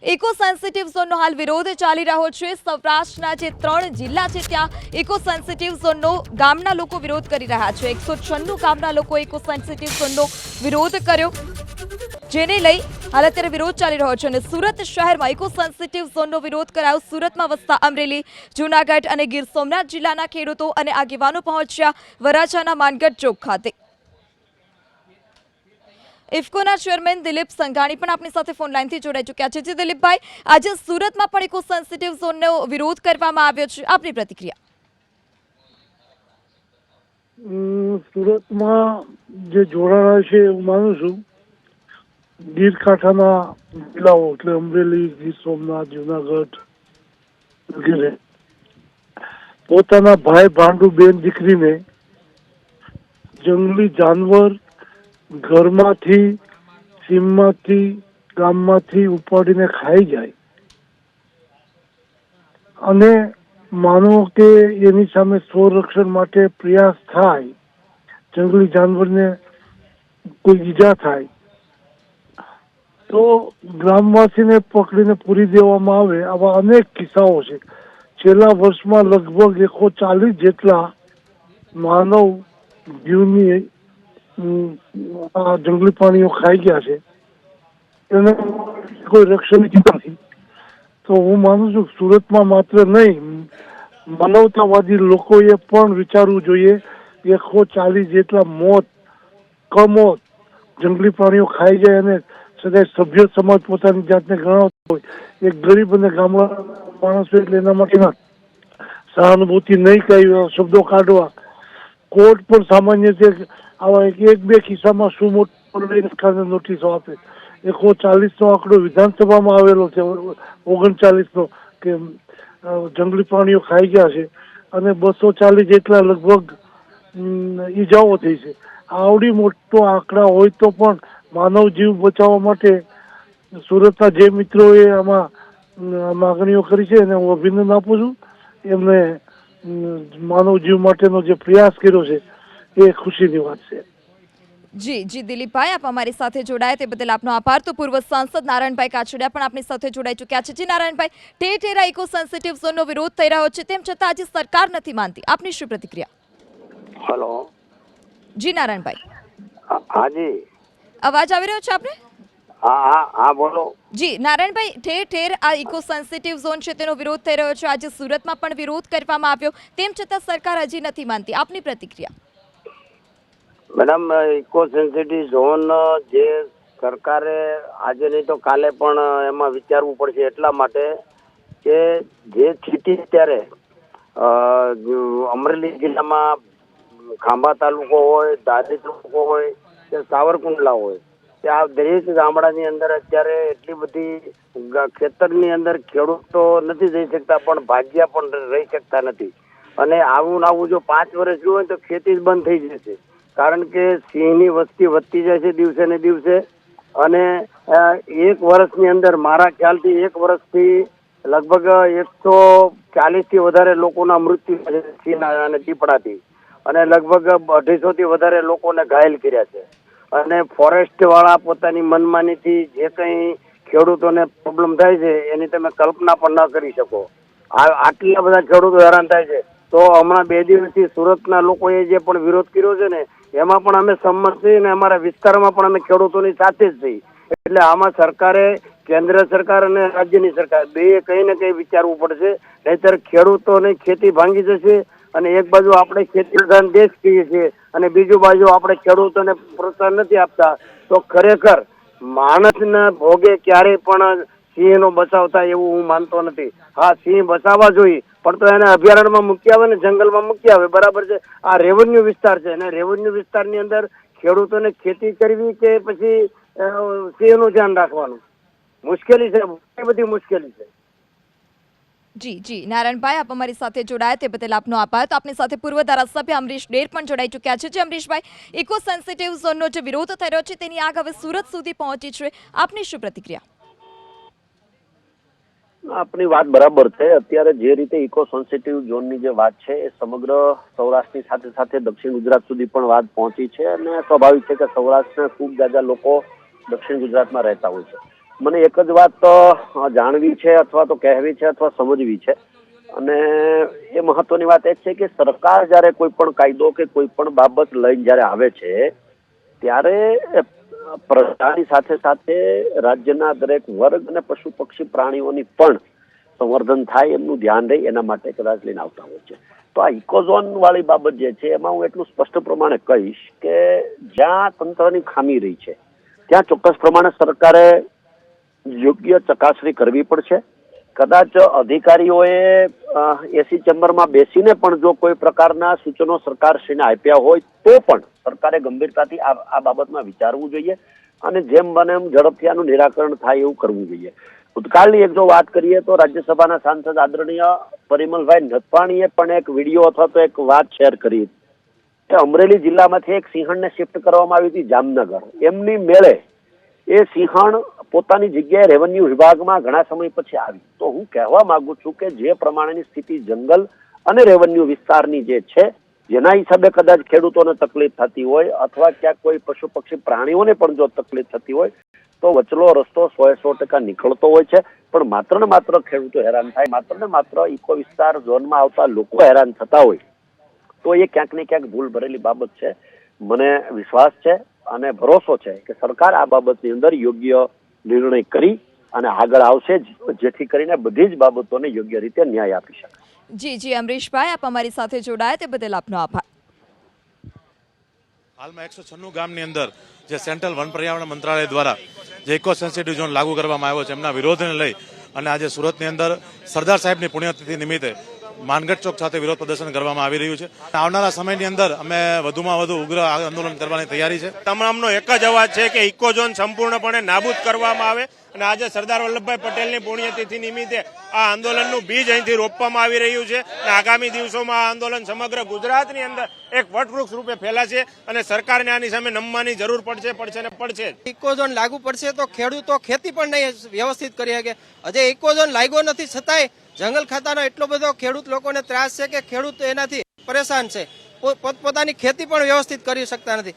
Eco sensitive ઝોનનો હાલ વિરોધ ચાલી રહ્યો છે। સૌરાષ્ટ્રના જે 3 જિલ્લા છે ત્યાં ઇકો સેન્સિટિવ ઝોનનો ગામના લોકો વિરોધ કરી રહ્યા છે। 196 ગામના લોકો ઇકો સેન્સિટિવ ઝોનનો વિરોધ કર્યો, જેને લઈ હાલ અત્યારે વિરોધ ચાલી રહ્યો છે। અને સુરત શહેરમાં ઇકો સેન્સિટિવ ઝોનનો વિરોધ કરાયો। સુરતમાં વસતા અમરેલી, જૂનાગઢ અને ગીર સોમનાથ જિલ્લાના ખેડૂતો અને આગેવાનો પહોંચ્યા વરાછાના માનગઢ ચોક ખાતે। ઇફકોના ચેરમેન દિલીપ સંઘાણી પણ આપણી સાથે ફોન લાઈનથી જોડાઈ ચૂક્યા છે। દિલીપભાઈ, આજે સુરતમાં પણ ઇકો સેન્સિટિવ ઝોનનો વિરોધ કરવામાં આવ્યો છે, આપની પ્રતિક્રિયા? સુરતમાં જે જોડાણા છે એવું માનું છું। ગીર કાંઠાના જિલ્લાઓ એટલે અમરેલી, ગીર સોમનાથ, જુનાગઢ વગેરે પોતાના ભાઈ ભાંડુ બેન દીકરીને જંગલી જાનવર ઘરમાંથી, સીમમાંથી, ગામમાંથી ઉપાડીને ખાઈ જાય અને માનો કે એની સામે સંરક્ષણ માટે પ્રયાસ થાય, જંગલી જાનવરને કોઈ ઈજા થાય તો ગ્રામવાસીને પકડીને પૂરી દેવામાં આવે। આવા અનેક કિસ્સાઓ છે। છેલ્લા વર્ષમાં લગભગ 140 જેટલા માનવ જીવની આ જંગલી પ્રાણીઓ ખાઈ ગયા છે, એને કોઈ રક્ષણ નથી। તો હું માનું છું સુરતમાં માત્ર નહીં, માનવતાવાદી લોકોએ પણ વિચારવું જોઈએ। 140 જેટલા મોત કમોત જંગલી પ્રાણીઓ ખાઈ જાય અને સદાય સભ્ય સમાજ પોતાની જાતને ગણાવતો હોય, એક ગરીબ અને ગામડા માણસ એટલે એના માટે સહાનુભૂતિ નહીં કહી શબ્દો કાઢવા, કોર્ટ પણ સામાન્ય છે આવા એક બે કિસ્સામાં શું મોટો નોટિસો આપે। 140નો આંકડો વિધાનસભામાં આવેલો છે, 39નો કે જંગલી પ્રાણીઓ ખાઈ ગયા છે અને 240 જેટલા લગભગ ઈજાઓ થઈ છે। આવડી મોટો આંકડા હોય તો પણ માનવ જીવ બચાવવા માટે સુરતના જે મિત્રોએ આમાં માગણીઓ કરી છે એને હું અભિનંદન આપું છું। એમને માનવ જીવ માટેનો જે પ્રયાસ કર્યો છે એ ખુશીની વાત છે। જી દિલીપભાઈ, આપ અમારી સાથે જોડાયા તે બદલ આપનો આભાર। તો પૂર્વ સાંસદ નારાયણભાઈ કાછડિયા પણ આપણી સાથે જોડાઈ ચૂક્યા છે। જી નારાયણભાઈ, ઠેર ઠેર ઇકો સેન્સિટિવ ઝોનનો વિરોધ થઈ રહ્યો છે, તેમ છતાં આજે સરકાર નથી માનતી, આપની શું પ્રતિક્રિયા? હેલો જી નારાયણભાઈ, હાજી, અવાજ આવી રહ્યો છે આપને? હા બોલો। જી નારાયણભાઈ, ઠેર ઠેર આ ઇકો સેન્સિટિવ ઝોન છે તેનો વિરોધ થઈ રહ્યો છે, આજે સુરતમાં પણ વિરોધ કરવામાં આવ્યો, તેમ છતાં સરકાર હજી નથી માનતી, આપની પ્રતિક્રિયા? મેડમ, ઇકો સેન્સિટિવ ઝોન જે સરકારે આજે નહીં તો કાલે પણ એમાં વિચારવું પડશે, એટલા માટે કે જે સ્થિતિ અત્યારે અમરેલી જિલ્લામાં ખાંભા તાલુકો હોય, ધારી તાલુકો હોય કે સાવરકુંડલા હોય, ત્યાં દરેક ગામડાની અંદર અત્યારે એટલી બધી ખેતરની અંદર ખેડૂતો નથી જઈ શકતા, પણ ભાગ્યા પણ રહી શકતા નથી। અને આવું જો 5 વર્ષ જોયું હોય તો ખેતી જ બંધ થઈ જશે, કારણ કે સિંહની વસ્તી વધતી જાય છે દિવસે ને દિવસે। અને 1 વર્ષની અંદર મારા ખ્યાલથી 1 વર્ષથી લગભગ 140થી વધારે લોકોના મૃત્યુ થયા છે સિંહ અને દીપડાથી, અને લગભગ 250થી વધારે લોકોને ઘાયલ કર્યા છે। અને ફોરેસ્ટ વાળા પોતાની મનમાનીથી જે કંઈ ખેડૂતોને પ્રોબ્લેમ થાય છે એની તમે કલ્પના પણ ન કરી શકો। આટલા બધા ખેડૂતો હેરાન થાય છે। તો હમણાં 2 દિવસથી સુરતના લોકોએ જે પણ વિરોધ કર્યો છે ને એમાં પણ અમે સંમત છીએ અને અમારા વિસ્તારમાં પણ અમે ખેડૂતોની સાથે જ છીએ। એટલે આમાં સરકારે, કેન્દ્ર સરકાર અને રાજ્યની સરકાર બે કંઈ ને કંઈ વિચારવું પડશે, નહીંતર ખેડૂતોની ખેતી ભાંગી જશે અને એક બાજુ આપણે ખેતી પ્રધાન દેશ કહીએ છીએ અને બીજું બાજુ આપણે ખેડૂતોને પ્રોત્સાહન નથી આપતા, તો ખરેખર માણસના ભોગે ક્યારેય પણ સિંહનો બચાવ થાય એવું હું માનતો નથી। હા, સિંહ બચાવવા જોઈએ, પણ તો એને અભયારણ્યમાં મૂકી આવે ને જંગલમાં મૂકી આવે, બરાબર છે। આ રેવન્યુ વિસ્તાર છે અને રેવન્યુ વિસ્તારની અંદર ખેડૂતોને ખેતી કરવી કે પછી સિંહનું ધ્યાન રાખવાનું મુશ્કેલી છે, ઘણી બધી મુશ્કેલી છે। જી નારાયણભાઈ, આપ અમારી સાથે જોડાયા તે બદલ આપનો આભાર। તો આપની સાથે પૂર્વ ધારાસભ્ય અમરીશ ડેર પણ જોડાઈ ચૂક્યા છે। અમરીશભાઈ, ઇકો સેન્સિટિવ ઝોનનો જે વિરોધ થઈ રહ્યો છે તેની આગ હવે સુરત સુધી પહોંચી છે, આપની શું પ્રતિક્રિયા? આપની વાત બરાબર છે। અત્યારે જે રીતે ઇકો સેન્સિટિવ ઝોનની જે વાત છે એ સમગ્ર સૌરાષ્ટ્રની સાથે સાથે દક્ષિણ ગુજરાત સુધી પણ વાત પહોંચી છે અને સ્વાભાવિક છે કે સૌરાષ્ટ્રના ખૂબ જ્યાદા લોકો દક્ષિણ ગુજરાતમાં રહેતા હોય છે। મને એક જ વાત જાણવી છે અથવા તો કહેવી છે અથવા સમજવી છે, અને એ મહત્વની વાત એ છે કે સરકાર જ્યારે કોઈ પણ કાયદો કે કોઈ પણ બાબત લઈને જ્યારે આવે છે ત્યારે પ્રજાની સાથે સાથે રાજ્યના દરેક વર્ગ અને પશુ પક્ષી પ્રાણીઓની પણ સંવર્ધન થાય એમનું ધ્યાન રહે એના માટે કદાચ લઈને આવતા હોય છે. તો આ ઇકોઝોન વાળી બાબત જે છે એમાં હું એટલું સ્પષ્ટ પ્રમાણે કહીશ કે જ્યાં તંત્રની ખામી રહી છે ત્યાં ચોક્કસ પ્રમાણે સરકારે યોગ્ય ચકાસણી કરવી પડશે. કદાચ અધિકારીઓએ એસી ચેમ્બરમાં બેસીને પણ જો કોઈ પ્રકારના સૂચનો સરકારશ્રીને આપ્યા હોય તો પણ સરકારે ગંભીરતાથી આ બાબતમાં વિચારવું જોઈએ અને જેમ બને એમ ઝડપથી આનું નિરાકરણ થાય એવું કરવું જોઈએ. ભૂતકાળની એક જો વાત કરીએ તો રાજ્યસભાના સાંસદ આદરણીય પરિમલભાઈ નથવાણીએ પણ એક વિડીયો અથવા તો એક વાત શેર કરી કે અમરેલી જિલ્લામાંથી એક સિંહણને શિફ્ટ કરવામાં આવી હતી જામનગર. એમની મેળે એ સિંહણ પોતાની જગ્યાએ રેવન્યુ વિભાગમાં ઘણા સમય પછી આવી. તો હું કહેવા માંગુ છું કે જે પ્રમાણેની સ્થિતિ જંગલ અને રેવન્યુ વિસ્તારની જે છે જેના હિસાબે કદાચ ખેડૂતોને તકલીફ થતી હોય અથવા ક્યાંક કોઈ પશુ પક્ષી પ્રાણીઓને પણ જો તકલીફ થતી હોય તો વચલો રસ્તો 100% નીકળતો હોય છે. પણ માત્ર ને માત્ર ખેડૂતો હેરાન થાય, માત્ર ને માત્ર ઇકો વિસ્તાર ઝોનમાં આવતા લોકો હેરાન થતા હોય તો એ ક્યાંક ને ક્યાંક ભૂલ ભરેલી બાબત છે. મને વિશ્વાસ છે અને ભરોસો છે કે સરકાર આ બાબતની અંદર યોગ્ય નિર્ણય કરી અને આગળ આવશે જેથી કરીને બધી જ બાબતોને યોગ્ય રીતે ન્યાય આપી શકે. જી અમરીશભાઈ, આપ અમારી સાથે જોડાયા તે બદલ આપનો આભાર. હાલમાં 196 ગામની અંદર જે સેન્ટ્રલ વન પર્યાવરણ મંત્રાલય દ્વારા જે ઇકો સેન્સિટિવ ઝોન લાગુ કરવામાં આવ્યો છે એમના વિરોધને લઈ અને આજે સુરતની અંદર સરદાર સાહેબની પુણ્યતિથિ નિમિત્તે માનગઢ ચોક સાથે વિરોધ પ્રદર્શન કરવામાં આવી રહ્યું છે. આવનારા સમયની અંદર અમે વધુમાં વધુ ઉગ્ર આંદોલન કરવાની તૈયારી છે. તમામનો એક જ અવાજ છે કે ઇકોઝોન સંપૂર્ણપણે નાબૂદ કરવામાં આવે અને આજે સરદાર વલ્લભભાઈ પટેલની પુણ્યતિથિ નિમિત્તે આ આંદોલનનું બીજ અહીંથી રોપવામાં આવી રહ્યું છે અને આગામી દિવસોમાં આ આંદોલન સમગ્ર ગુજરાતની અંદર એક વટવૃક્ષ રૂપે ફેલાશે અને સરકારને આની સામે નમવાની જરૂર પડશે. ઇકોઝોન લાગુ પડશે તો ખેડૂતો ખેતી પણ નહીં વ્યવસ્થિત કરી શકે. હજે ઇકોઝોન લાગ્યો નથી છતાંય જંગલ ખાતાનો એટલો બધો ખેડૂત લોકોને ત્રાસ છે કે ખેડૂત એનાથી પરેશાન છે, પોતપોતાની ખેતી પણ વ્યવસ્થિત કરી શકતા નથી.